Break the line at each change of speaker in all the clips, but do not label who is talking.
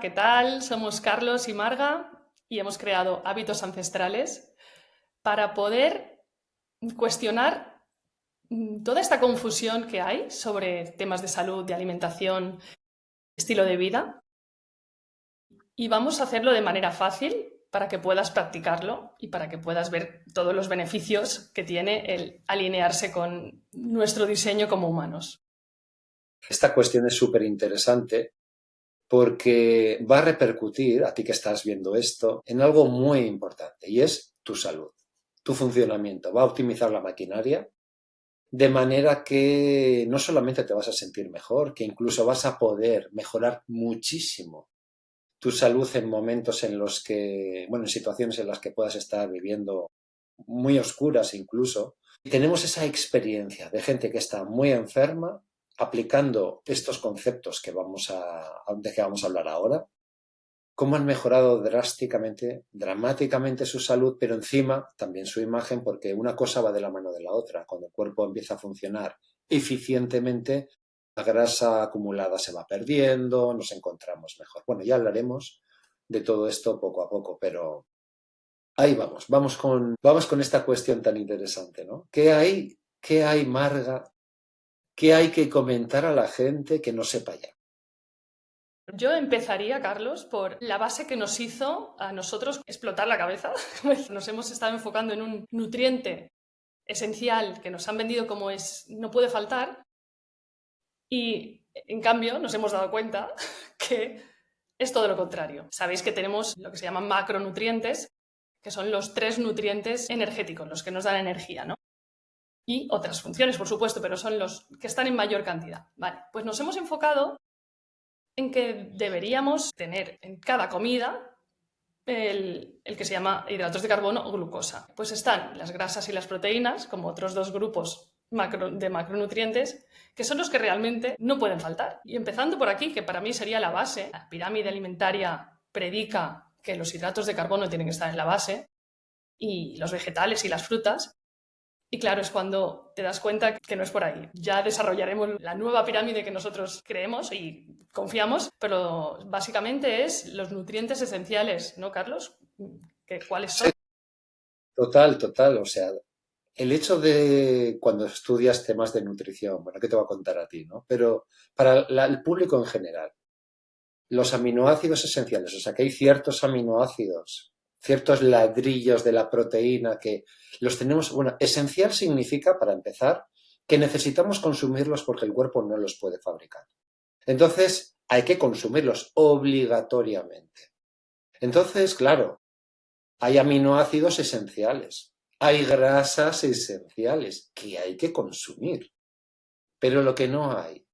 ¿Qué tal? Somos Carlos y Marga y hemos creado Hábitos Ancestrales para poder cuestionar toda esta confusión que hay sobre temas de salud, de alimentación, estilo de vida, y vamos a hacerlo de manera fácil para que puedas practicarlo y para que puedas ver todos los beneficios que tiene el alinearse con nuestro diseño como humanos.
Esta cuestión es súper interesante porque va a repercutir, a ti que estás viendo esto, en algo muy importante y es tu salud, tu funcionamiento. Va a optimizar la maquinaria de manera que no solamente te vas a sentir mejor, que incluso vas a poder mejorar muchísimo tu salud en momentos en los que, bueno, en situaciones en las que puedas estar viviendo muy oscuras incluso. Y tenemos esa experiencia de gente que está muy enferma aplicando estos conceptos de que vamos a hablar ahora, cómo han mejorado drásticamente, dramáticamente su salud, pero encima también su imagen, porque una cosa va de la mano de la otra. Cuando el cuerpo empieza a funcionar eficientemente, la grasa acumulada se va perdiendo, nos encontramos mejor. Bueno, ya hablaremos de todo esto poco a poco, pero ahí vamos, vamos con esta cuestión tan interesante, ¿no? ¿Qué hay, Marga? ¿Qué hay que comentar a la gente que no sepa ya?
Yo empezaría, Carlos, por la base que nos hizo a nosotros explotar la cabeza. Nos hemos estado enfocando en un nutriente esencial que nos han vendido como es, no puede faltar, y en cambio nos hemos dado cuenta que es todo lo contrario. Sabéis que tenemos lo que se llaman macronutrientes, que son los tres nutrientes energéticos, los que nos dan energía, ¿no? Y otras funciones, por supuesto, pero son los que están en mayor cantidad. Vale, pues nos hemos enfocado en que deberíamos tener en cada comida el que se llama hidratos de carbono o glucosa. Pues están las grasas y las proteínas, como otros dos grupos de macronutrientes, que son los que realmente no pueden faltar. Y empezando por aquí, que para mí sería la base, la pirámide alimentaria predica que los hidratos de carbono tienen que estar en la base, y los vegetales y las frutas, y claro, es cuando te das cuenta que no es por ahí. Ya desarrollaremos la nueva pirámide que nosotros creemos y confiamos, pero básicamente es los nutrientes esenciales, ¿no, Carlos? ¿Cuáles son?
Sí, total, total. O sea, el hecho de cuando estudias temas de nutrición, bueno, ¿qué te voy a contar a ti, no? Pero para el público en general, los aminoácidos esenciales, o sea, que hay ciertos aminoácidos, ciertos ladrillos de la proteína que los tenemos, bueno, esencial significa, para empezar, que necesitamos consumirlos porque el cuerpo no los puede fabricar. Entonces, hay que consumirlos obligatoriamente. Entonces, claro, hay aminoácidos esenciales, hay grasas esenciales que hay que consumir, pero lo que no hay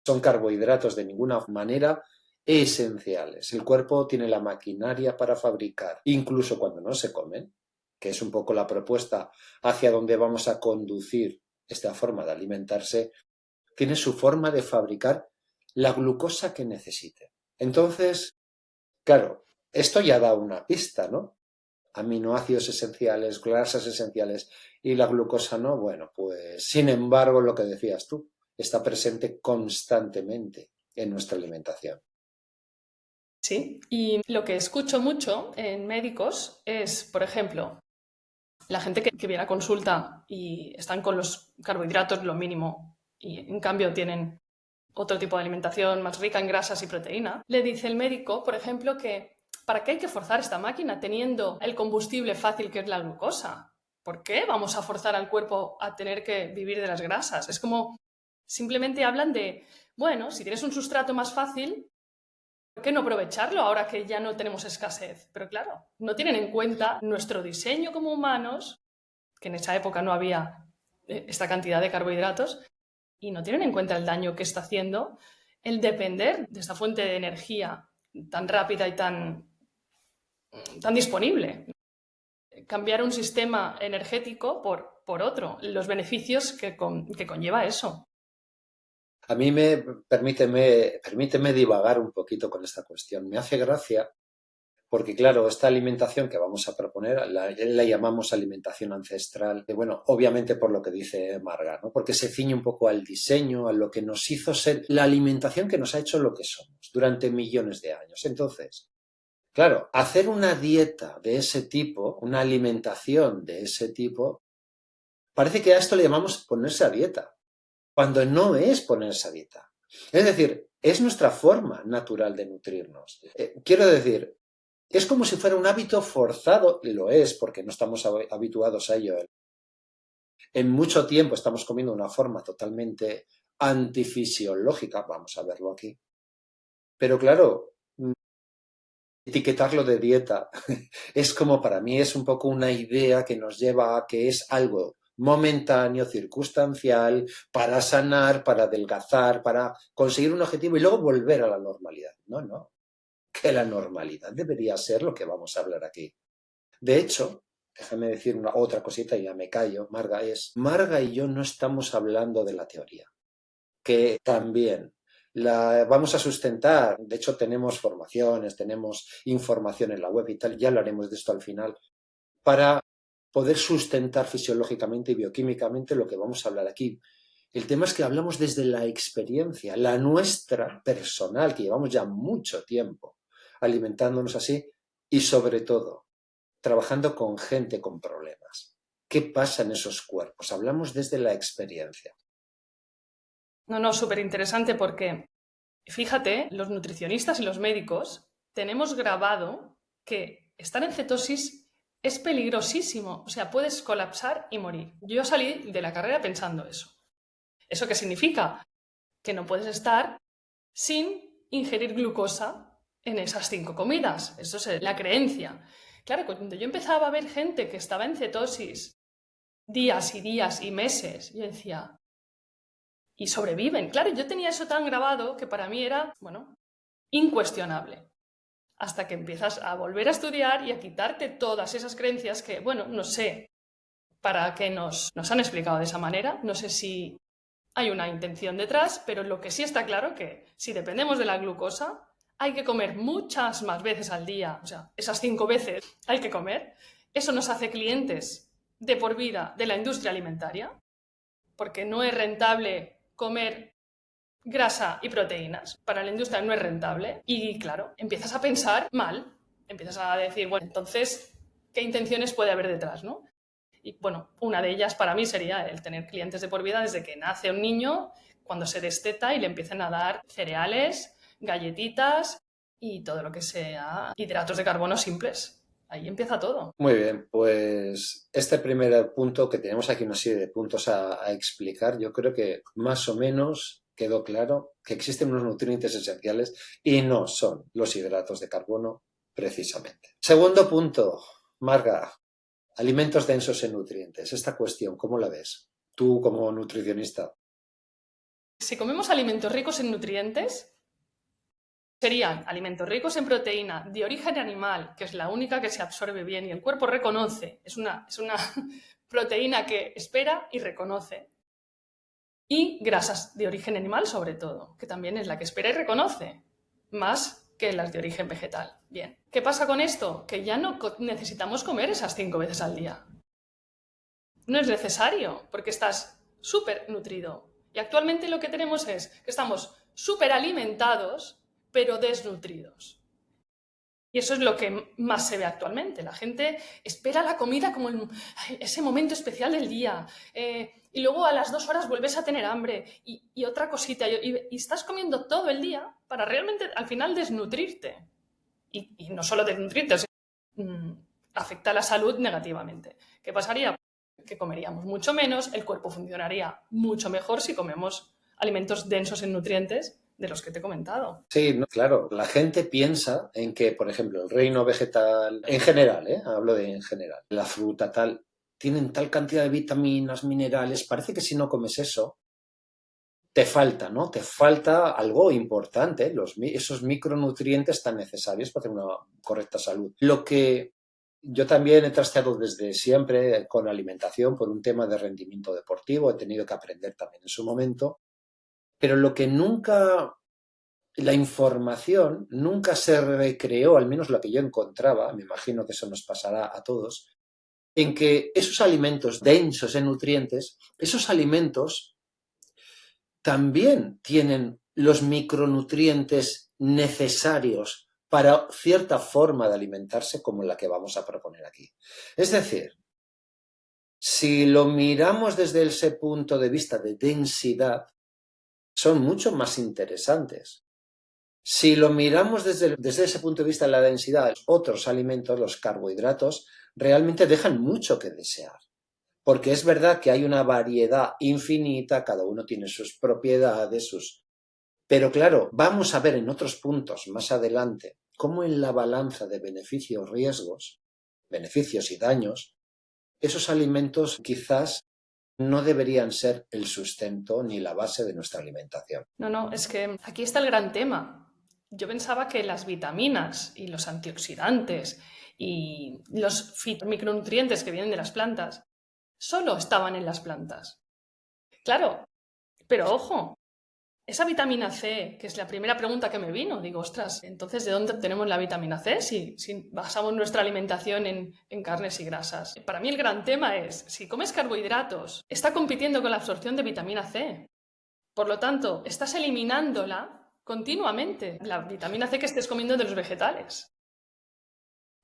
son carbohidratos de ninguna manera esenciales. El cuerpo tiene la maquinaria para fabricar, incluso cuando no se comen, que es un poco la propuesta hacia donde vamos a conducir esta forma de alimentarse, tiene su forma de fabricar la glucosa que necesite. Entonces, claro, esto ya da una pista, ¿no? Aminoácidos esenciales, grasas esenciales y la glucosa no. Bueno, pues sin embargo, lo que decías tú, está presente constantemente en nuestra alimentación.
Sí, y lo que escucho mucho en médicos es, por ejemplo, la gente que viene a consulta y están con los carbohidratos lo mínimo y en cambio tienen otro tipo de alimentación más rica en grasas y proteína, le dice el médico, por ejemplo, que ¿para qué hay que forzar esta máquina teniendo el combustible fácil que es la glucosa? ¿Por qué vamos a forzar al cuerpo a tener que vivir de las grasas? Es como simplemente hablan de, bueno, si tienes un sustrato más fácil, ¿por qué no aprovecharlo ahora que ya no tenemos escasez? Pero claro, no tienen en cuenta nuestro diseño como humanos, que en esa época no había esta cantidad de carbohidratos, y no tienen en cuenta el daño que está haciendo el depender de esta fuente de energía tan rápida y tan disponible. Cambiar un sistema energético por otro, los beneficios que conlleva eso.
A mí permíteme divagar un poquito con esta cuestión. Me hace gracia Porque claro, esta alimentación que vamos a proponer la llamamos alimentación ancestral, que bueno, obviamente por lo que dice Marga, ¿no? Porque se ciñe un poco al diseño, a lo que nos hizo ser, la alimentación que nos ha hecho lo que somos durante millones de años. Entonces, claro, hacer una dieta de ese tipo, una alimentación de ese tipo, parece que a esto le llamamos ponerse a dieta, cuando no es ponerse a dieta. Es decir, es nuestra forma natural de nutrirnos. Quiero decir, es como si fuera un hábito forzado, y lo es porque no estamos habituados a ello. En mucho tiempo estamos comiendo de una forma totalmente antifisiológica, vamos a verlo aquí. Pero claro, etiquetarlo de dieta es como para mí es un poco una idea que nos lleva a que es algo momentáneo, circunstancial, para sanar, para adelgazar, para conseguir un objetivo y luego volver a la normalidad. No, no, que la normalidad debería ser lo que vamos a hablar aquí. De hecho, déjame decir otra cosita y ya me callo, Marga y yo no estamos hablando de la teoría, que también la vamos a sustentar. De hecho, tenemos formaciones, tenemos información en la web y tal, ya hablaremos de esto al final, para poder sustentar fisiológicamente y bioquímicamente lo que vamos a hablar aquí. El tema es que hablamos desde la experiencia, la nuestra personal, que llevamos ya mucho tiempo alimentándonos así y sobre todo trabajando con gente con problemas. ¿Qué pasa en esos cuerpos? Hablamos desde la experiencia.
No, súper interesante porque, fíjate, los nutricionistas y los médicos tenemos grabado que estar en cetosis es peligrosísimo, o sea, puedes colapsar y morir. Yo salí de la carrera pensando eso. ¿Eso qué significa? Que no puedes estar sin ingerir glucosa en esas 5 comidas. Eso es la creencia. Claro, cuando yo empezaba a ver gente que estaba en cetosis días y días y meses, yo decía, y sobreviven. Claro, yo tenía eso tan grabado que para mí era, bueno, incuestionable. Hasta que empiezas a volver a estudiar y a quitarte todas esas creencias que, bueno, no sé para qué nos han explicado de esa manera. No sé si hay una intención detrás, pero lo que sí está claro que si dependemos de la glucosa, hay que comer muchas más veces al día, o sea, esas 5 veces hay que comer. Eso nos hace clientes de por vida de la industria alimentaria, porque no es rentable comer grasa y proteínas. Para la industria no es rentable. Y claro, empiezas a pensar mal, empiezas a decir, bueno, entonces, ¿qué intenciones puede haber detrás, no? Y bueno, una de ellas para mí sería el tener clientes de por vida desde que nace un niño, cuando se desteta y le empiecen a dar cereales, galletitas y todo lo que sea hidratos de carbono simples. Ahí empieza todo.
Muy bien, pues este primer punto, que tenemos aquí una serie de puntos a explicar, yo creo que más o menos quedó claro que existen unos nutrientes esenciales y no son los hidratos de carbono precisamente. Segundo punto, Marga, alimentos densos en nutrientes. Esta cuestión, ¿cómo la ves? Tú como nutricionista.
Si comemos alimentos ricos en nutrientes, serían alimentos ricos en proteína de origen animal, que es la única que se absorbe bien y el cuerpo reconoce, es una proteína que espera y reconoce. Y grasas de origen animal sobre todo, que también es la que espera y reconoce, más que las de origen vegetal. Bien, ¿qué pasa con esto? Que ya no necesitamos comer esas 5 veces al día. No es necesario, porque estás súper nutrido. Y actualmente lo que tenemos es que estamos súper alimentados, pero desnutridos. Y eso es lo que más se ve actualmente. La gente espera la comida como ese momento especial del día. Y luego a las 2 horas vuelves a tener hambre. Y otra cosita. Y estás comiendo todo el día para realmente al final desnutrirte. Y no solo desnutrirte, sino afecta a la salud negativamente. ¿Qué pasaría? Que comeríamos mucho menos, el cuerpo funcionaría mucho mejor si comemos alimentos densos en nutrientes de los que te he comentado.
Sí, no, claro, la gente piensa en que, por ejemplo, el reino vegetal, en general, hablo de en general, la fruta tal, tienen tal cantidad de vitaminas, minerales, parece que si no comes eso, te falta, ¿no? Te falta algo importante, esos micronutrientes tan necesarios para tener una correcta salud. Lo que yo también he trasteado desde siempre con la alimentación por un tema de rendimiento deportivo, he tenido que aprender también en su momento, pero lo que nunca la información nunca se recreó, al menos la que yo encontraba, me imagino que eso nos pasará a todos, en que esos alimentos densos en nutrientes, esos alimentos también tienen los micronutrientes necesarios para cierta forma de alimentarse como la que vamos a proponer aquí. Es decir, si lo miramos desde ese punto de vista de densidad, son mucho más interesantes. Si lo miramos desde ese punto de vista de la densidad, otros alimentos, los carbohidratos, realmente dejan mucho que desear. Porque es verdad que hay una variedad infinita, cada uno tiene sus propiedades, Pero claro, vamos a ver en otros puntos más adelante cómo en la balanza de beneficios-riesgos, beneficios y daños, esos alimentos quizás no deberían ser el sustento ni la base de nuestra alimentación.
No, es que aquí está el gran tema. Yo pensaba que las vitaminas y los antioxidantes y los micronutrientes que vienen de las plantas solo estaban en las plantas. Claro, pero ojo, esa vitamina C, que es la primera pregunta que me vino, digo, ostras, entonces ¿de dónde obtenemos la vitamina C si basamos nuestra alimentación en carnes y grasas? Para mí el gran tema es, si comes carbohidratos, está compitiendo con la absorción de vitamina C. Por lo tanto, estás eliminándola continuamente, la vitamina C que estés comiendo de los vegetales.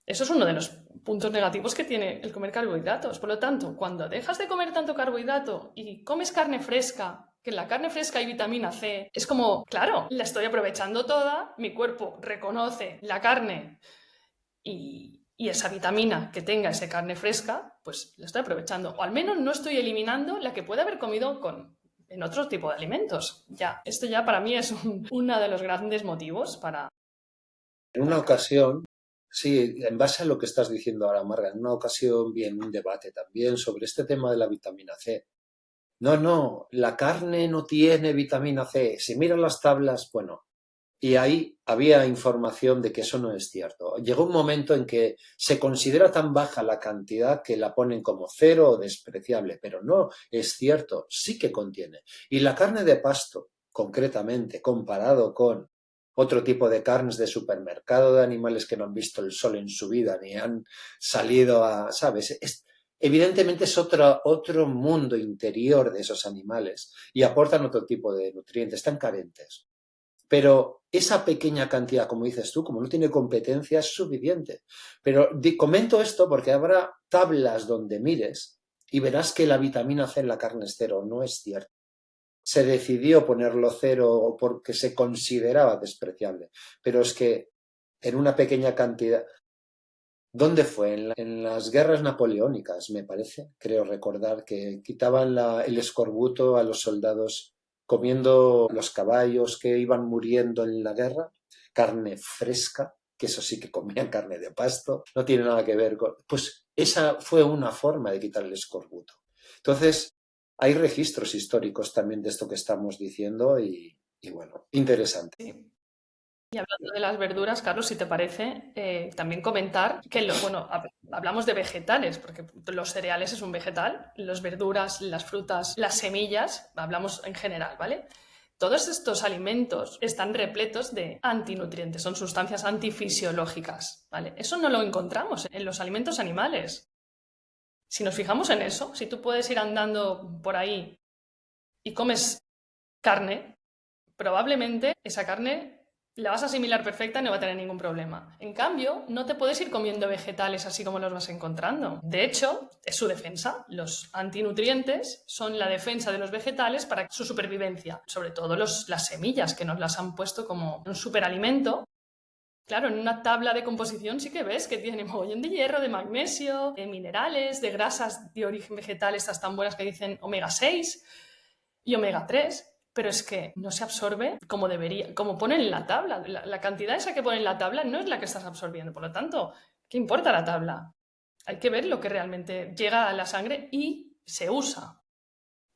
Eso es uno de los puntos negativos que tiene el comer carbohidratos. Por lo tanto, cuando dejas de comer tanto carbohidrato y comes carne fresca, que en la carne fresca hay vitamina C, es como, claro, la estoy aprovechando toda, mi cuerpo reconoce la carne y esa vitamina que tenga esa carne fresca, pues la estoy aprovechando. O al menos no estoy eliminando la que puede haber comido en otro tipo de alimentos. Ya, esto ya para mí es uno de los grandes motivos para...
En una ocasión, sí, en base a lo que estás diciendo ahora, Marga, en una ocasión vi en un debate también sobre este tema de la vitamina C. No, la carne no tiene vitamina C. Si miran las tablas, bueno, y ahí había información de que eso no es cierto. Llegó un momento en que se considera tan baja la cantidad que la ponen como cero o despreciable, pero no es cierto, sí que contiene. Y la carne de pasto, concretamente, comparado con otro tipo de carnes de supermercado de animales que no han visto el sol en su vida ni han salido a, ¿sabes? Evidentemente es otro mundo interior de esos animales y aportan otro tipo de nutrientes, están carentes. Pero esa pequeña cantidad, como dices tú, como no tiene competencia, es suficiente. Pero comento esto porque habrá tablas donde mires y verás que la vitamina C en la carne es cero. No es cierto. Se decidió ponerlo cero porque se consideraba despreciable. Pero es que en una pequeña cantidad... ¿Dónde fue? En las guerras napoleónicas, me parece. Creo recordar que quitaban el escorbuto a los soldados comiendo los caballos que iban muriendo en la guerra, carne fresca, que eso sí que comían carne de pasto, no tiene nada que ver con... Pues esa fue una forma de quitar el escorbuto. Entonces, hay registros históricos también de esto que estamos diciendo y bueno, interesante.
Sí. Y hablando de las verduras, Carlos, si te parece, también comentar que, bueno, hablamos de vegetales, porque los cereales es un vegetal, las verduras, las frutas, las semillas, hablamos en general, ¿vale? Todos estos alimentos están repletos de antinutrientes, son sustancias antifisiológicas, ¿vale? Eso no lo encontramos en los alimentos animales. Si nos fijamos en eso, si tú puedes ir andando por ahí y comes carne, probablemente esa carne la vas a asimilar perfecta y no va a tener ningún problema. En cambio, no te puedes ir comiendo vegetales así como los vas encontrando. De hecho, es su defensa. Los antinutrientes son la defensa de los vegetales para su supervivencia. Sobre todo las semillas, que nos las han puesto como un superalimento. Claro, en una tabla de composición sí que ves que tiene mogollón de hierro, de magnesio, de minerales, de grasas de origen vegetal, estas tan buenas que dicen omega 6 y omega 3, pero es que no se absorbe como debería, como pone en la tabla. La cantidad esa que pone en la tabla no es la que estás absorbiendo. Por lo tanto, ¿qué importa la tabla? Hay que ver lo que realmente llega a la sangre y se usa.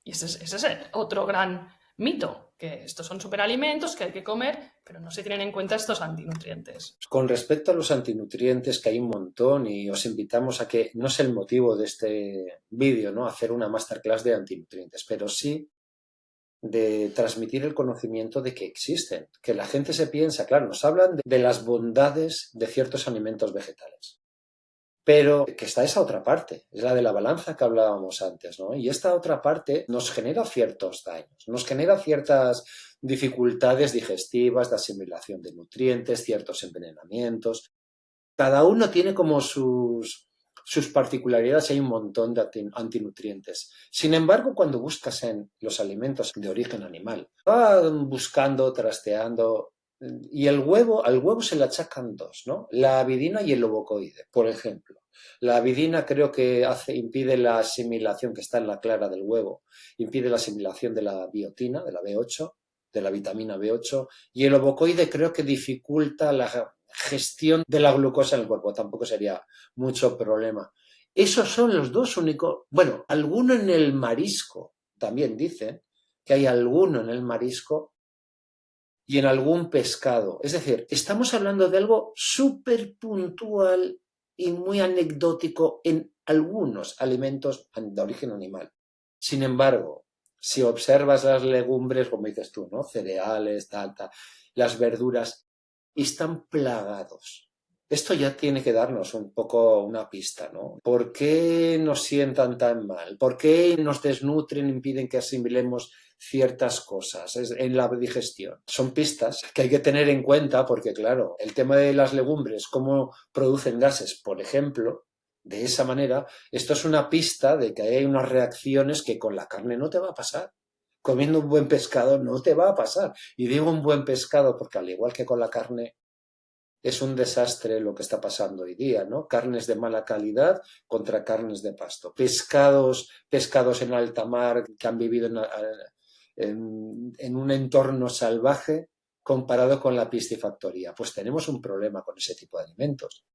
Y ese es otro gran mito, que estos son superalimentos que hay que comer, pero no se tienen en cuenta estos antinutrientes.
Con respecto a los antinutrientes, que hay un montón y os invitamos a que, no es el motivo de este vídeo, ¿no? Hacer una masterclass de antinutrientes, pero sí de transmitir el conocimiento de que existen, que la gente se piensa, claro, nos hablan de las bondades de ciertos alimentos vegetales, pero que está esa otra parte, es la de la balanza que hablábamos antes, ¿no? Y esta otra parte nos genera ciertos daños, nos genera ciertas dificultades digestivas, de asimilación de nutrientes, ciertos envenenamientos. Cada uno tiene como sus particularidades, hay un montón de antinutrientes. Sin embargo, cuando buscas en los alimentos de origen animal, va buscando, trasteando, y al huevo se le achacan dos, ¿no? La avidina y el ovocoide, por ejemplo. La avidina creo que impide la asimilación, que está en la clara del huevo, impide la asimilación de la biotina, de la B8, de la vitamina B8, y el ovocoide creo que dificulta la gestión de la glucosa en el cuerpo, tampoco sería mucho problema. Esos son los dos únicos, bueno, alguno en el marisco, también dicen que hay alguno en el marisco y en algún pescado. Es decir, estamos hablando de algo súper puntual y muy anecdótico en algunos alimentos de origen animal. Sin embargo, si observas las legumbres, como dices tú, ¿no? Cereales, las verduras, están plagados. Esto ya tiene que darnos un poco una pista, ¿no? ¿Por qué nos sientan tan mal? ¿Por qué nos desnutren, impiden que asimilemos ciertas cosas en la digestión? Son pistas que hay que tener en cuenta porque, claro, el tema de las legumbres, cómo producen gases, por ejemplo, de esa manera, esto es una pista de que hay unas reacciones que con la carne no te va a pasar. Comiendo un buen pescado no te va a pasar. Y digo un buen pescado porque al igual que con la carne, es un desastre lo que está pasando hoy día, ¿no? Carnes de mala calidad contra carnes de pasto. Pescados en alta mar que han vivido en un entorno salvaje comparado con la piscifactoría. Pues tenemos un problema con ese tipo de alimentos.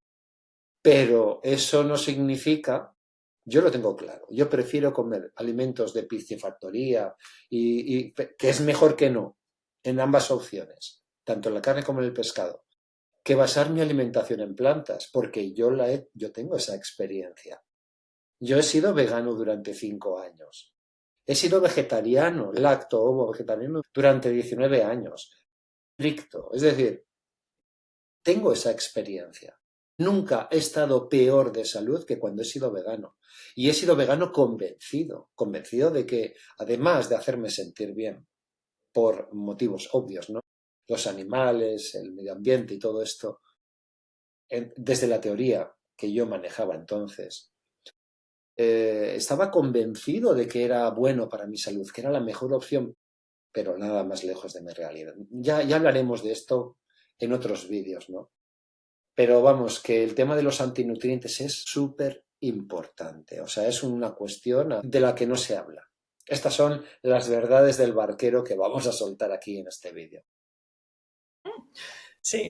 Pero eso no significa, yo lo tengo claro, yo prefiero comer alimentos de piscifactoría y que es mejor que no, en ambas opciones, tanto en la carne como en el pescado, que basar mi alimentación en plantas, porque yo tengo esa experiencia. Yo he sido vegano durante 5 años. He sido vegetariano, ovo vegetariano durante 19 años. Estricto. Es decir, tengo esa experiencia. Nunca he estado peor de salud que cuando he sido vegano. Y he sido vegano convencido de que, además de hacerme sentir bien, por motivos obvios, ¿no? Los animales, el medio ambiente y todo esto, desde la teoría que yo manejaba entonces, estaba convencido de que era bueno para mi salud, que era la mejor opción, pero nada más lejos de mi realidad. Ya hablaremos de esto en otros vídeos, ¿no? Pero vamos, que el tema de los antinutrientes es súper importante, o sea, es una cuestión de la que no se habla. Estas son las verdades del barquero que vamos a soltar aquí en este vídeo.
Sí,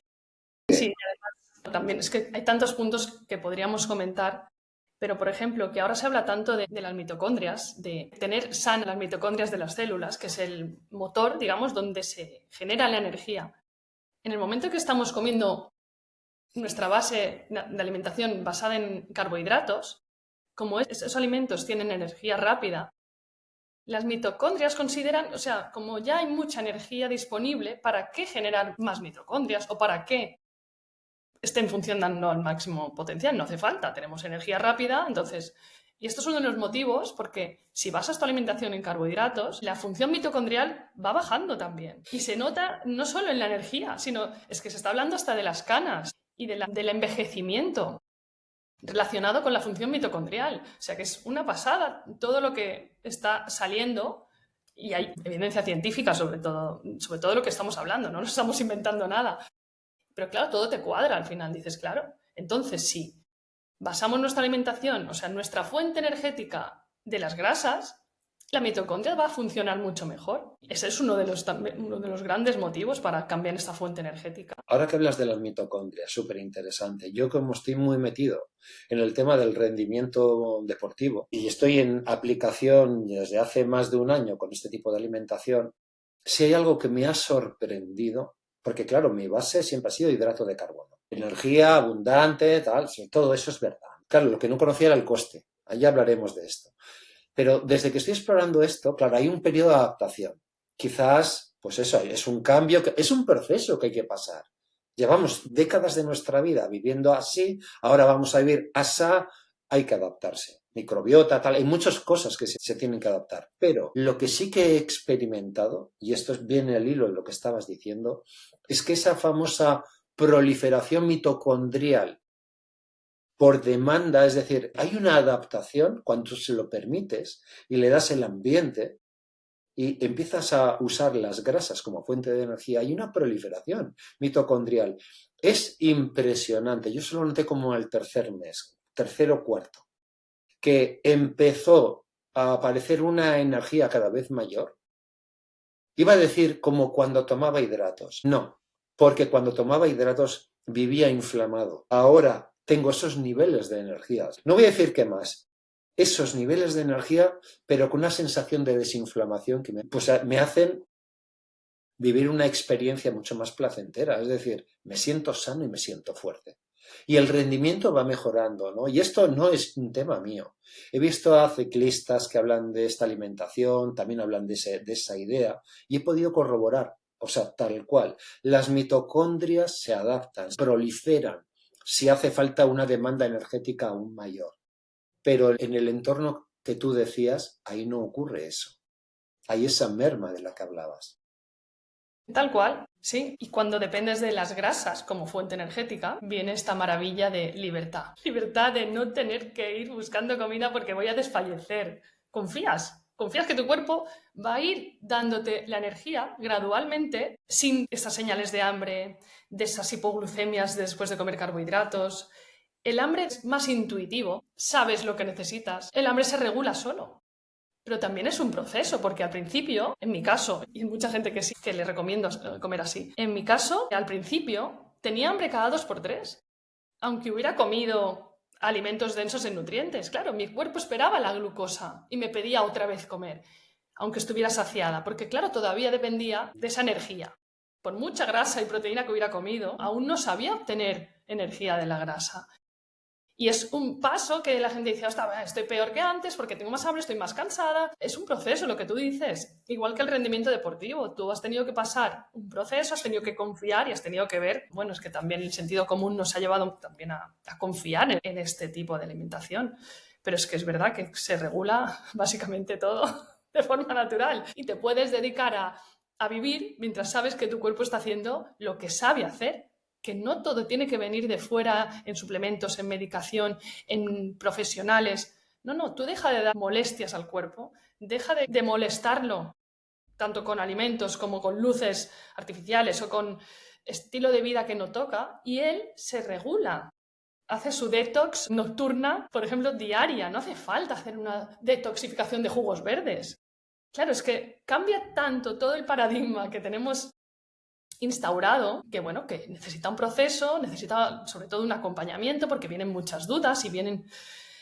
sí, y además también es que hay tantos puntos que podríamos comentar, pero por ejemplo, que ahora se habla tanto de las mitocondrias, de tener sanas las mitocondrias de las células, que es el motor, digamos, donde se genera la energía. En el momento que estamos comiendo nuestra base de alimentación basada en carbohidratos, como esos alimentos tienen energía rápida, las mitocondrias consideran, o sea, como ya hay mucha energía disponible, ¿para qué generar más mitocondrias o para qué estén funcionando al máximo potencial? No hace falta, tenemos energía rápida, entonces... Y esto es uno de los motivos porque si basas tu alimentación en carbohidratos, la función mitocondrial va bajando también. Y se nota no solo en la energía, sino es que se está hablando hasta de las canas y del envejecimiento relacionado con la función mitocondrial. O sea que es una pasada todo lo que está saliendo y hay evidencia científica sobre todo lo que estamos hablando, no nos estamos inventando nada. Pero claro, todo te cuadra al final, dices, claro. Entonces, si basamos nuestra alimentación, o sea, nuestra fuente energética de las grasas, la mitocondria va a funcionar mucho mejor. Ese es uno de los grandes motivos para cambiar esta fuente energética.
Ahora que hablas de las mitocondrias, súper interesante. Yo como estoy muy metido en el tema del rendimiento deportivo y estoy en aplicación desde hace más de un año con este tipo de alimentación, si hay algo que me ha sorprendido, porque claro, mi base siempre ha sido hidrato de carbono. Energía abundante, tal, sí, todo eso es verdad. Claro, lo que no conocía era el coste. Allá hablaremos de esto. Pero desde que estoy explorando esto, claro, hay un periodo de adaptación. quizás, pues eso, es un cambio, es un proceso que hay que pasar. Llevamos décadas de nuestra vida viviendo así, ahora vamos a vivir así, hay que adaptarse. Microbiota, tal, hay muchas cosas que se tienen que adaptar. Pero lo que sí que he experimentado, y esto viene al hilo de lo que estabas diciendo, es que esa famosa proliferación mitocondrial por demanda, es decir, hay una adaptación cuando se lo permites y le das el ambiente y empiezas a usar las grasas como fuente de energía, hay una proliferación mitocondrial. Es impresionante. Yo solo noté como el tercer mes, tercero o cuarto, que empezó a aparecer una energía cada vez mayor. Iba a decir como cuando tomaba hidratos. No, porque cuando tomaba hidratos vivía inflamado. Ahora tengo esos niveles de energía. No voy a decir qué más. Esos niveles de energía, pero con una sensación de desinflamación que me hacen vivir una experiencia mucho más placentera. Es decir, me siento sano y me siento fuerte. Y el rendimiento va mejorando, ¿no? Y esto no es un tema mío. He visto a ciclistas que hablan de esta alimentación, también hablan de esa idea, y he podido corroborar, o sea, tal cual. Las mitocondrias se adaptan, proliferan, si hace falta una demanda energética aún mayor. Pero en el entorno que tú decías, ahí no ocurre eso. Hay esa merma de la que hablabas.
Tal cual, sí. Y cuando dependes de las grasas como fuente energética, viene esta maravilla de libertad. Libertad de no tener que ir buscando comida porque voy a desfallecer. Confías. Confías que tu cuerpo va a ir dándote la energía gradualmente sin estas señales de hambre, de esas hipoglucemias después de comer carbohidratos. El hambre es más intuitivo, sabes lo que necesitas. El hambre se regula solo. Pero también es un proceso, porque al principio, en mi caso, y hay mucha gente que sí que le recomiendo comer así, en mi caso, al principio tenía hambre cada 2 por 3, aunque hubiera comido alimentos densos en nutrientes. Claro, mi cuerpo esperaba la glucosa y me pedía otra vez comer, aunque estuviera saciada, porque claro, todavía dependía de esa energía. Por mucha grasa y proteína que hubiera comido, aún no sabía obtener energía de la grasa. Y es un paso que la gente dice, "Ostras, estoy peor que antes porque tengo más hambre, estoy más cansada". Es un proceso, lo que tú dices. Igual que el rendimiento deportivo. Tú has tenido que pasar un proceso, has tenido que confiar y has tenido que ver, bueno, es que también el sentido común nos ha llevado también a confiar en este tipo de alimentación. Pero es que es verdad que se regula básicamente todo de forma natural y te puedes dedicar a vivir mientras sabes que tu cuerpo está haciendo lo que sabe hacer, que no todo tiene que venir de fuera en suplementos, en medicación, en profesionales. No, no, tú deja de dar molestias al cuerpo, deja de molestarlo, tanto con alimentos como con luces artificiales o con estilo de vida que no toca, y él se regula. Hace su detox nocturna, por ejemplo, diaria. No hace falta hacer una detoxificación de jugos verdes. Claro, es que cambia tanto todo el paradigma que tenemos instaurado, que bueno, que necesita un proceso, necesita sobre todo un acompañamiento, porque vienen muchas dudas y vienen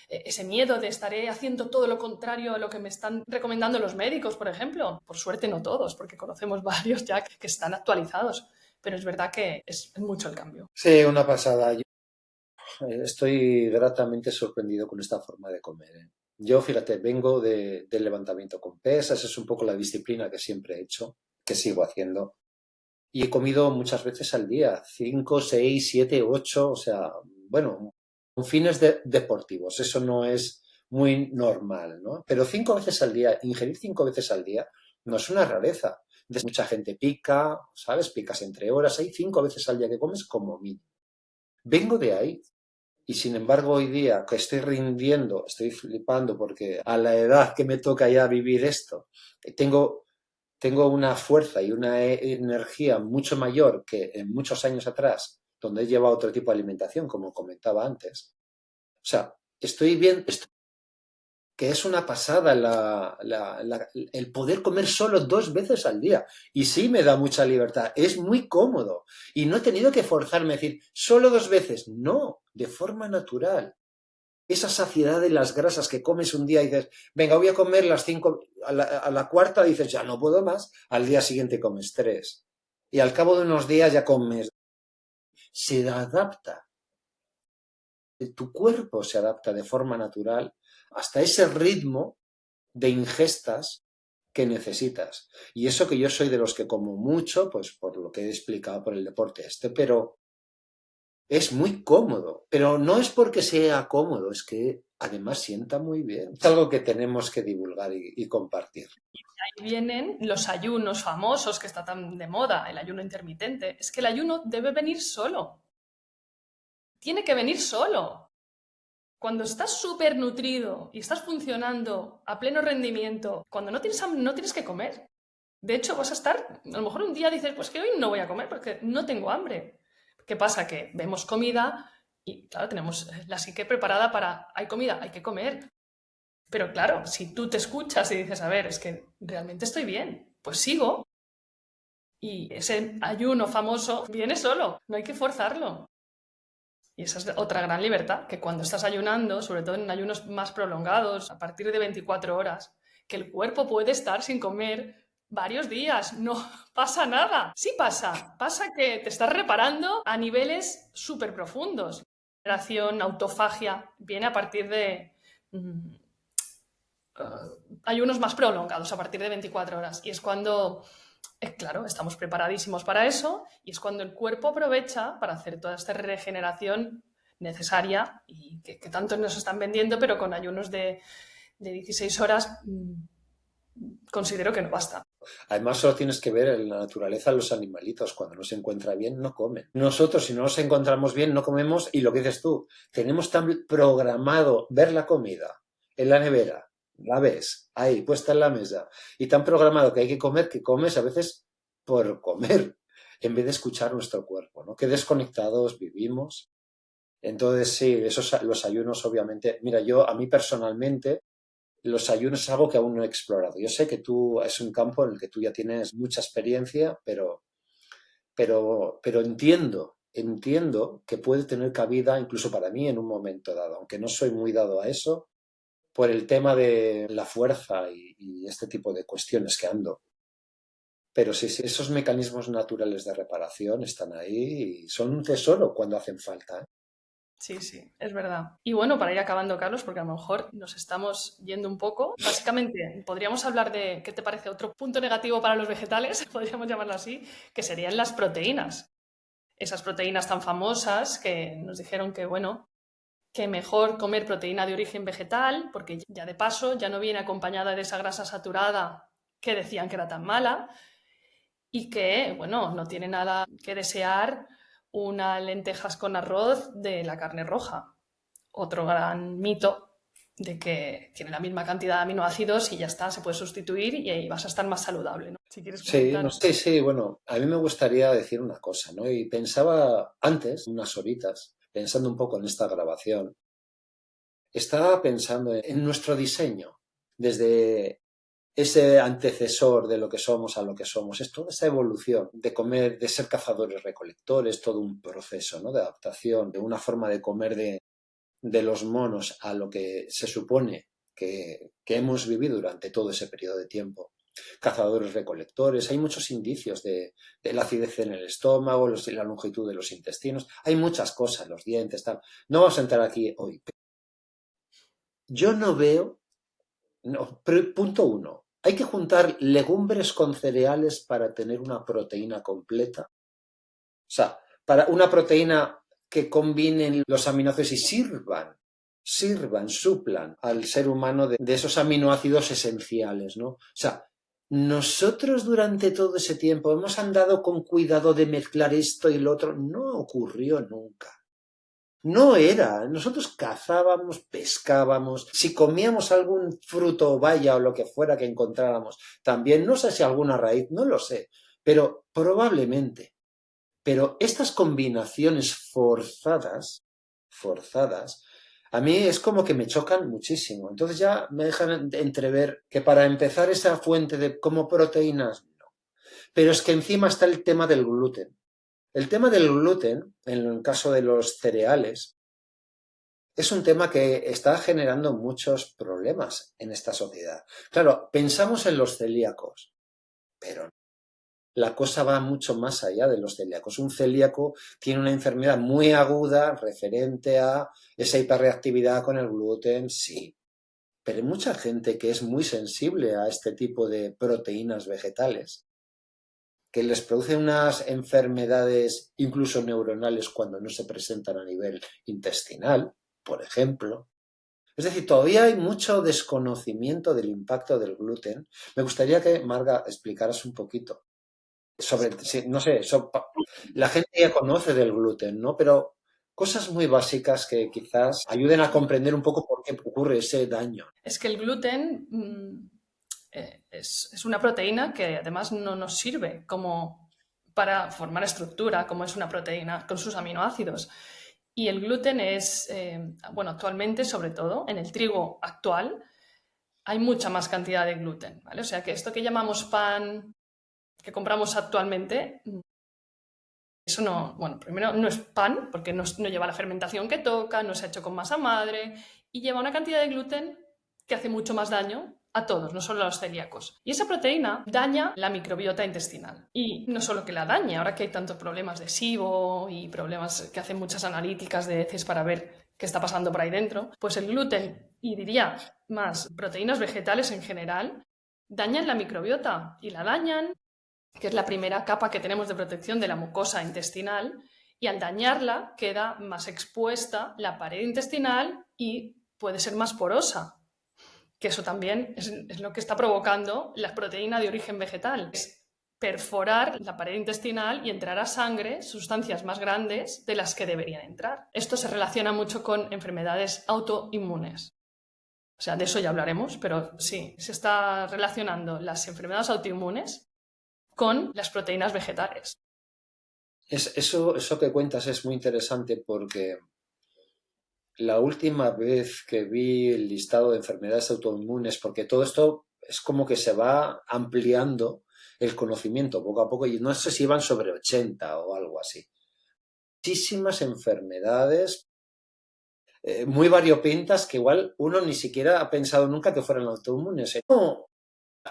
ese miedo de estaré haciendo todo lo contrario a lo que me están recomendando los médicos, por ejemplo. Por suerte no todos, porque conocemos varios ya que están actualizados, pero es verdad que es mucho el cambio.
Sí, una pasada. Yo estoy gratamente sorprendido con esta forma de comer, ¿eh? Yo, fíjate, vengo del levantamiento con pesas, es un poco la disciplina que siempre he hecho, que sigo haciendo. Y he comido muchas veces al día, 5, 6, 7, 8, o sea, bueno, con fines deportivos, eso no es muy normal, ¿no? Pero 5 veces al día, ingerir 5 veces al día no es una rareza. Mucha gente pica, ¿sabes? Picas entre horas, hay 5 veces al día que comes como mínimo. Vengo de ahí. Y sin embargo, hoy día que estoy rindiendo, estoy flipando porque a la edad que me toca ya vivir esto, tengo una fuerza y una energía mucho mayor que en muchos años atrás, donde he llevado otro tipo de alimentación, como comentaba antes. O sea, estoy bien, que es una pasada el poder comer solo 2 veces al día. Y sí me da mucha libertad, es muy cómodo. Y no he tenido que forzarme a decir, solo 2 veces. No, de forma natural. Esa saciedad de las grasas que comes un día y dices, venga, voy a comer las 5, a la cuarta dices, ya no puedo más, al día siguiente comes 3. Y al cabo de unos días ya comes. Se adapta, tu cuerpo se adapta de forma natural hasta ese ritmo de ingestas que necesitas. Y eso que yo soy de los que como mucho, pues por lo que he explicado por el deporte pero es muy cómodo. Pero no es porque sea cómodo, es que además sienta muy bien. Es algo que tenemos que divulgar y compartir.
Ahí vienen los ayunos famosos que está tan de moda, el ayuno intermitente. Es que el ayuno debe venir solo. Tiene que venir solo. Cuando estás súper nutrido y estás funcionando a pleno rendimiento, cuando no tienes hambre, no tienes que comer. De hecho, vas a estar, a lo mejor un día dices, pues que hoy no voy a comer porque no tengo hambre. ¿Qué pasa? Que vemos comida y, claro, tenemos la psique preparada para, hay comida, hay que comer. Pero claro, si tú te escuchas y dices, a ver, es que realmente estoy bien, pues sigo. Y ese ayuno famoso viene solo, no hay que forzarlo. Y esa es otra gran libertad, que cuando estás ayunando, sobre todo en ayunos más prolongados, a partir de 24 horas, que el cuerpo puede estar sin comer varios días, no pasa nada. Sí pasa que te estás reparando a niveles súper profundos. La regeneración, autofagia, viene a partir de ayunos más prolongados, a partir de 24 horas. Y es cuando, claro, estamos preparadísimos para eso y es cuando el cuerpo aprovecha para hacer toda esta regeneración necesaria y que tanto nos están vendiendo, pero con ayunos de 16 horas considero que no basta.
Además, solo tienes que ver en la naturaleza los animalitos. Cuando no se encuentra bien, no comen. Nosotros, si no nos encontramos bien, no comemos. Y lo que dices tú, tenemos tan programado ver la comida en la nevera, la ves ahí, puesta en la mesa, y tan programado que hay que comer, que comes a veces por comer, en vez de escuchar nuestro cuerpo, ¿no? Qué desconectados vivimos. Entonces, sí, los ayunos, obviamente. Mira, a mí personalmente, los ayunos es algo que aún no he explorado. Yo sé que es un campo en el que tú ya tienes mucha experiencia, pero entiendo que puede tener cabida incluso para mí en un momento dado, aunque no soy muy dado a eso, por el tema de la fuerza y este tipo de cuestiones que ando. Pero sí, sí, esos mecanismos naturales de reparación están ahí y son un tesoro cuando hacen falta, ¿eh?
Sí, sí, es verdad. Y bueno, para ir acabando, Carlos, porque a lo mejor nos estamos yendo un poco. Básicamente, podríamos hablar de, ¿qué te parece? Otro punto negativo para los vegetales, podríamos llamarlo así, que serían las proteínas. Esas proteínas tan famosas que nos dijeron que, bueno, que mejor comer proteína de origen vegetal, porque ya de paso ya no viene acompañada de esa grasa saturada que decían que era tan mala y que, bueno, no tiene nada que desear unas lentejas con arroz de la carne roja. Otro gran mito de que tiene la misma cantidad de aminoácidos y ya está, se puede sustituir y ahí vas a estar más saludable, ¿no? Si quieres
Sí, no
comentar.
sé, sí, bueno, a mí me gustaría decir una cosa, ¿no? Y pensaba antes, unas horitas, pensando un poco en esta grabación, estaba pensando en nuestro diseño, desde ese antecesor de lo que somos a lo que somos, es toda esa evolución de comer, de ser cazadores recolectores, todo un proceso, ¿no? De adaptación, de una forma de comer de los monos a lo que se supone que hemos vivido durante todo ese periodo de tiempo. Cazadores recolectores, hay muchos indicios de la acidez en el estómago, la longitud de los intestinos, hay muchas cosas, los dientes, tal. No vamos a entrar aquí hoy. Yo no veo, no, punto uno, hay que juntar legumbres con cereales para tener una proteína completa. O sea, para una proteína que combinen los aminoácidos y suplan al ser humano de esos aminoácidos esenciales, ¿no? O sea, nosotros durante todo ese tiempo hemos andado con cuidado de mezclar esto y lo otro. No ocurrió nunca. No era. Nosotros cazábamos, pescábamos. Si comíamos algún fruto o baya o lo que fuera que encontráramos, también, no sé si alguna raíz, no lo sé, pero probablemente. Pero estas combinaciones forzadas, a mí es como que me chocan muchísimo. Entonces ya me dejan entrever que para empezar esa fuente de como proteínas, no. Pero es que encima está el tema del gluten. El tema del gluten, en el caso de los cereales, es un tema que está generando muchos problemas en esta sociedad. Claro, pensamos en los celíacos, pero la cosa va mucho más allá de los celíacos. Un celíaco tiene una enfermedad muy aguda referente a esa hiperreactividad con el gluten, sí, pero hay mucha gente que es muy sensible a este tipo de proteínas vegetales, que les produce unas enfermedades incluso neuronales cuando no se presentan a nivel intestinal, por ejemplo. Es decir, todavía hay mucho desconocimiento del impacto del gluten. Me gustaría que, Marga, explicaras un poquito sobre, no sé, la gente ya conoce del gluten, ¿no? Pero cosas muy básicas que quizás ayuden a comprender un poco por qué ocurre ese daño.
Es que el gluten es una proteína que además no nos sirve como para formar estructura, como es una proteína con sus aminoácidos. Y el gluten es, bueno, actualmente, sobre todo, en el trigo actual, hay mucha más cantidad de gluten, ¿vale? O sea que esto que llamamos pan que compramos actualmente, eso no, bueno, primero no es pan, porque no lleva la fermentación que toca, no se ha hecho con masa madre y lleva una cantidad de gluten que hace mucho más daño a todos, no solo a los celíacos. Y esa proteína daña la microbiota intestinal. Y no solo que la daña, ahora que hay tantos problemas de SIBO y problemas que hacen muchas analíticas de heces para ver qué está pasando por ahí dentro, pues el gluten y diría más proteínas vegetales en general dañan la microbiota y la dañan, que es la primera capa que tenemos de protección de la mucosa intestinal, y al dañarla queda más expuesta la pared intestinal y puede ser más porosa, que eso también es lo que está provocando la proteína de origen vegetal. Es perforar la pared intestinal y entrar a sangre sustancias más grandes de las que deberían entrar. Esto se relaciona mucho con enfermedades autoinmunes. O sea, de eso ya hablaremos, pero sí, se está relacionando las enfermedades autoinmunes con las proteínas vegetales.
Eso que cuentas es muy interesante porque la última vez que vi el listado de enfermedades autoinmunes, porque todo esto es como que se va ampliando el conocimiento poco a poco, y no sé si van sobre 80 o algo así. Muchísimas enfermedades muy variopintas que igual uno ni siquiera ha pensado nunca que fueran autoinmunes.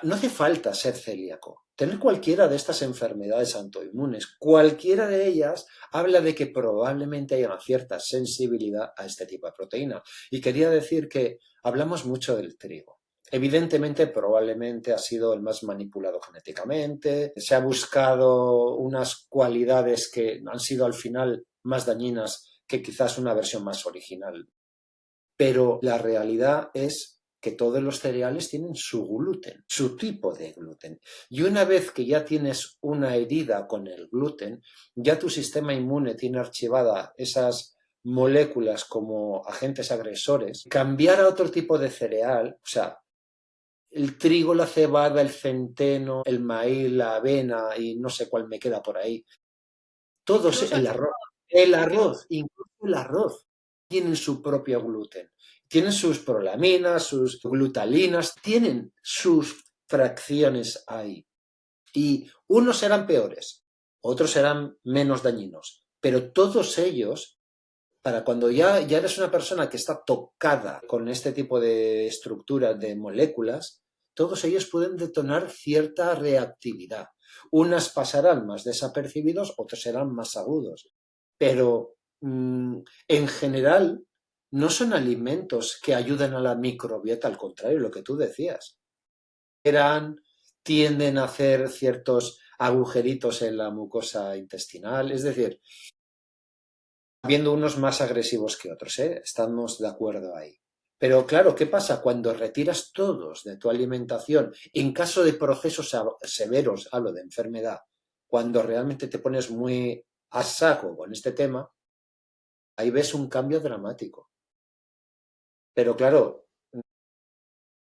No hace falta ser celíaco. Tener cualquiera de estas enfermedades autoinmunes, cualquiera de ellas, habla de que probablemente haya una cierta sensibilidad a este tipo de proteína. Y quería decir que hablamos mucho del trigo. Evidentemente, probablemente ha sido el más manipulado genéticamente, se ha buscado unas cualidades que han sido al final más dañinas que quizás una versión más original. Pero la realidad es que todos los cereales tienen su gluten, su tipo de gluten. Y una vez que ya tienes una herida con el gluten, ya tu sistema inmune tiene archivadas esas moléculas como agentes agresores. Cambiar a otro tipo de cereal, o sea, el trigo, la cebada, el centeno, el maíz, la avena y no sé cuál me queda por ahí. Todos,
Incluso
el
el trigo.
arroz, incluso el arroz, tienen su propio gluten. Tienen sus prolaminas, sus glutalinas, tienen sus fracciones ahí. Y unos serán peores, otros serán menos dañinos, pero todos ellos, para cuando ya eres una persona que está tocada con este tipo de estructuras, de moléculas, todos ellos pueden detonar cierta reactividad. Unas pasarán más desapercibidos, otros serán más agudos. Pero en general no son alimentos que ayuden a la microbiota, al contrario, lo que tú decías. Tienden a hacer ciertos agujeritos en la mucosa intestinal, es decir, habiendo unos más agresivos que otros, ¿eh? Estamos de acuerdo ahí. Pero claro, ¿qué pasa cuando retiras todos de tu alimentación? En caso de procesos severos, hablo de enfermedad, cuando realmente te pones muy a saco con este tema, ahí ves un cambio dramático. Pero claro,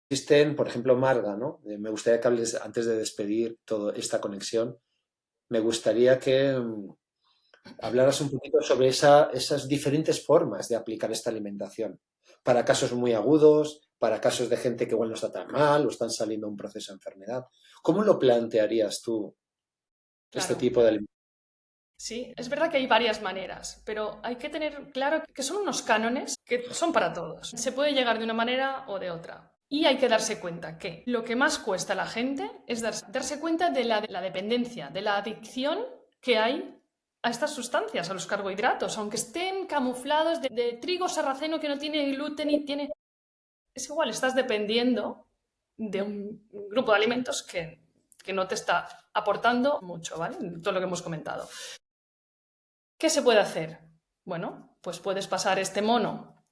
existen, por ejemplo, Marga, ¿no? Me gustaría que hables, antes de despedir toda esta conexión, me gustaría que hablaras un poquito sobre esas diferentes formas de aplicar esta alimentación. Para casos muy agudos, para casos de gente que igual no está tan mal o están saliendo de un proceso de enfermedad. ¿Cómo lo plantearías tú, este
Claro.
tipo de alimentación?
Sí, es verdad que hay varias maneras, pero hay que tener claro que son unos cánones que son para todos. Se puede llegar de una manera o de otra. Y hay que darse cuenta que lo que más cuesta a la gente es darse cuenta de la dependencia, de la adicción que hay a estas sustancias, a los carbohidratos, aunque estén camuflados de trigo sarraceno que no tiene gluten y tiene... es igual, estás dependiendo de un grupo de alimentos que no te está aportando mucho, ¿vale? Todo lo que hemos comentado. ¿Qué se puede hacer? Bueno, pues puedes pasar este mono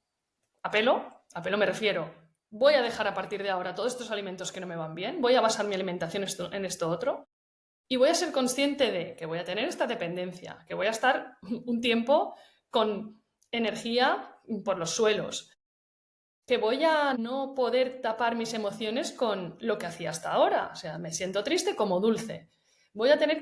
a pelo me refiero, voy a dejar a partir de ahora todos estos alimentos que no me van bien, voy a basar mi alimentación en esto otro y voy a ser consciente de que voy a tener esta dependencia, que voy a estar un tiempo con energía por los suelos, que voy a no poder tapar mis emociones con lo que hacía hasta ahora. O sea, me siento triste como dulce. Voy a tener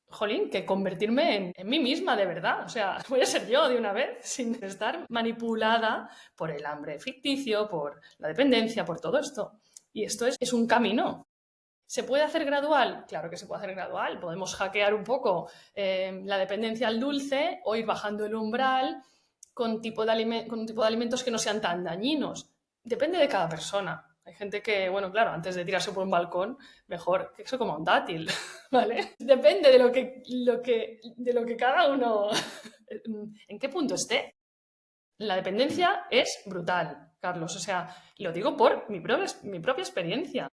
jolín, que convertirme en mí misma de verdad. O sea, voy a ser yo de una vez, sin estar manipulada por el hambre ficticio, por la dependencia, por todo esto. Y esto es un camino. ¿Se puede hacer gradual? Claro que se puede hacer gradual. Podemos hackear un poco la dependencia al dulce o ir bajando el umbral con con un tipo de alimentos que no sean tan dañinos. Depende de cada persona. Hay gente que, bueno, claro, antes de tirarse por un balcón, mejor que eso como un dátil, ¿vale? Depende de de lo que cada uno, en qué punto esté. La dependencia es brutal, Carlos. O sea, lo digo por mi propia experiencia.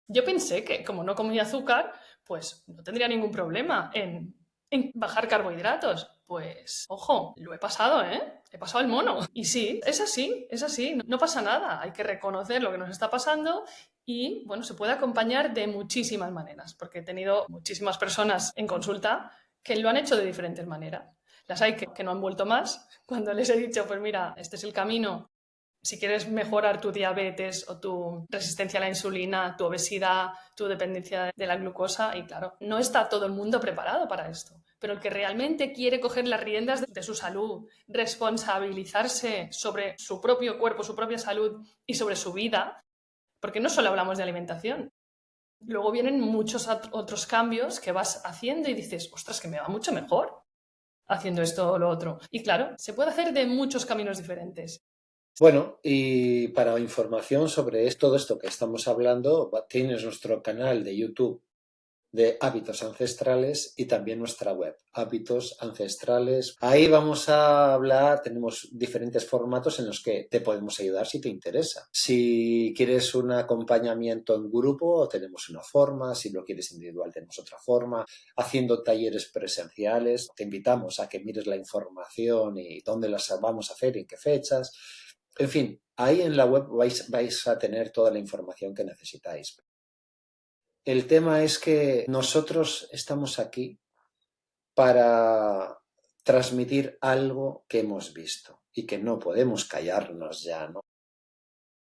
Yo pensé que como no comía azúcar, pues no tendría ningún problema en bajar carbohidratos. Pues, ojo, lo he pasado, ¿eh? He pasado el mono. Y sí, es así, no pasa nada. Hay que reconocer lo que nos está pasando y, bueno, se puede acompañar de muchísimas maneras, porque he tenido muchísimas personas en consulta que lo han hecho de diferentes maneras. Las hay que no han vuelto más. Cuando les he dicho, pues mira, este es el camino, si quieres mejorar tu diabetes o tu resistencia a la insulina, tu obesidad, tu dependencia de la glucosa, y claro, no está todo el mundo preparado para esto. Pero el que realmente quiere coger las riendas de su salud, responsabilizarse sobre su propio cuerpo, su propia salud y sobre su vida, porque no solo hablamos de alimentación. Luego vienen muchos otros cambios que vas haciendo y dices, ostras, que me va mucho mejor haciendo esto o lo otro. Y claro, se puede hacer de muchos caminos diferentes.
Bueno, y para información sobre todo esto que estamos hablando, tienes nuestro canal de YouTube de Hábitos Ancestrales y también nuestra web, Hábitos Ancestrales. Ahí vamos a hablar, tenemos diferentes formatos en los que te podemos ayudar si te interesa. Si quieres un acompañamiento en grupo, tenemos una forma, si lo quieres individual, tenemos otra forma. Haciendo talleres presenciales, te invitamos a que mires la información y dónde las vamos a hacer y en qué fechas. En fin, ahí en la web vais a tener toda la información que necesitáis. El tema es que nosotros estamos aquí para transmitir algo que hemos visto y que no podemos callarnos ya, ¿no?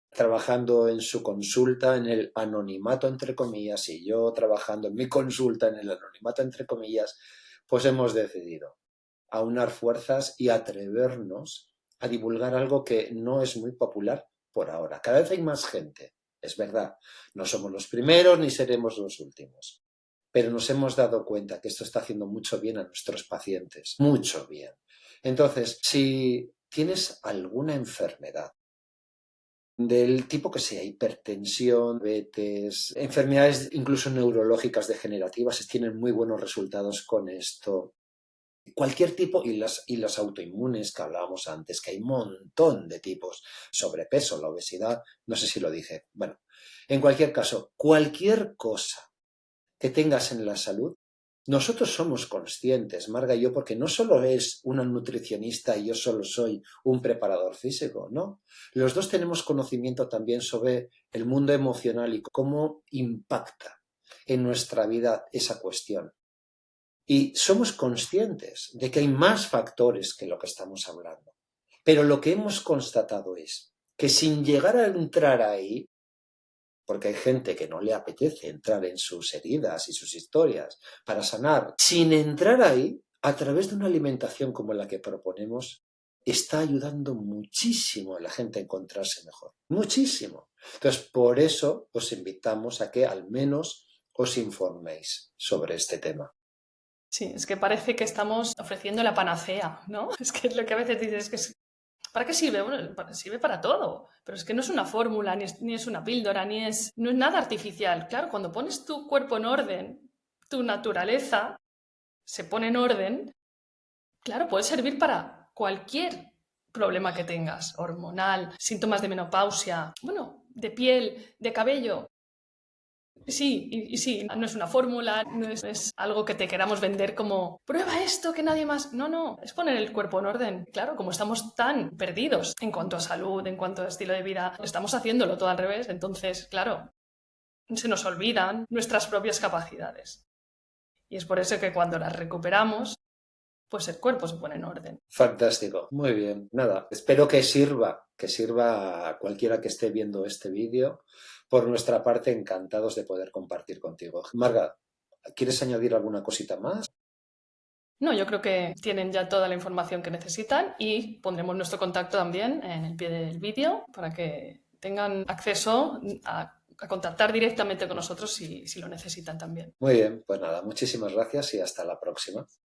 Trabajando en su consulta en el anonimato entre comillas y yo trabajando en mi consulta en el anonimato entre comillas, pues hemos decidido aunar fuerzas y atrevernos a divulgar algo que no es muy popular por ahora. Cada vez hay más gente, es verdad. No somos los primeros ni seremos los últimos. Pero nos hemos dado cuenta que esto está haciendo mucho bien a nuestros pacientes, mucho bien. Entonces, si tienes alguna enfermedad del tipo que sea, hipertensión, diabetes, enfermedades incluso neurológicas degenerativas, tienen muy buenos resultados con esto. Cualquier tipo, y las autoinmunes que hablábamos antes, que hay un montón de tipos, sobrepeso, la obesidad, no sé si lo dije. Bueno, en cualquier caso, cualquier cosa que tengas en la salud, nosotros somos conscientes, Marga y yo, porque no solo es una nutricionista y yo solo soy un preparador físico, ¿no? Los dos tenemos conocimiento también sobre el mundo emocional y cómo impacta en nuestra vida esa cuestión. Y somos conscientes de que hay más factores que lo que estamos hablando. Pero lo que hemos constatado es que sin llegar a entrar ahí, porque hay gente que no le apetece entrar en sus heridas y sus historias para sanar, sin entrar ahí, a través de una alimentación como la que proponemos, está ayudando muchísimo a la gente a encontrarse mejor. Muchísimo. Entonces, por eso os invitamos a que al menos os informéis sobre este tema.
Sí, es que parece que estamos ofreciendo la panacea, ¿no? Es que lo que a veces dices es que ¿para qué sirve? Bueno, sirve para todo, pero es que no es una fórmula, ni es una píldora, no es nada artificial. Claro, cuando pones tu cuerpo en orden, tu naturaleza se pone en orden, claro, puede servir para cualquier problema que tengas, hormonal, síntomas de menopausia, bueno, de piel, de cabello. Sí, y sí, no es una fórmula, no es algo que te queramos vender como prueba esto que nadie más. No, no, es poner el cuerpo en orden. Claro, como estamos tan perdidos en cuanto a salud, en cuanto a estilo de vida, estamos haciéndolo todo al revés. Entonces, claro, se nos olvidan nuestras propias capacidades. Y es por eso que cuando las recuperamos, pues el cuerpo se pone en orden.
Fantástico, muy bien. Nada, espero que sirva a cualquiera que esté viendo este vídeo. Por nuestra parte, encantados de poder compartir contigo. Marga, ¿quieres añadir alguna cosita más?
No, yo creo que tienen ya toda la información que necesitan y pondremos nuestro contacto también en el pie del vídeo para que tengan acceso a contactar directamente con nosotros si lo necesitan también.
Muy bien, pues nada, muchísimas gracias y hasta la próxima.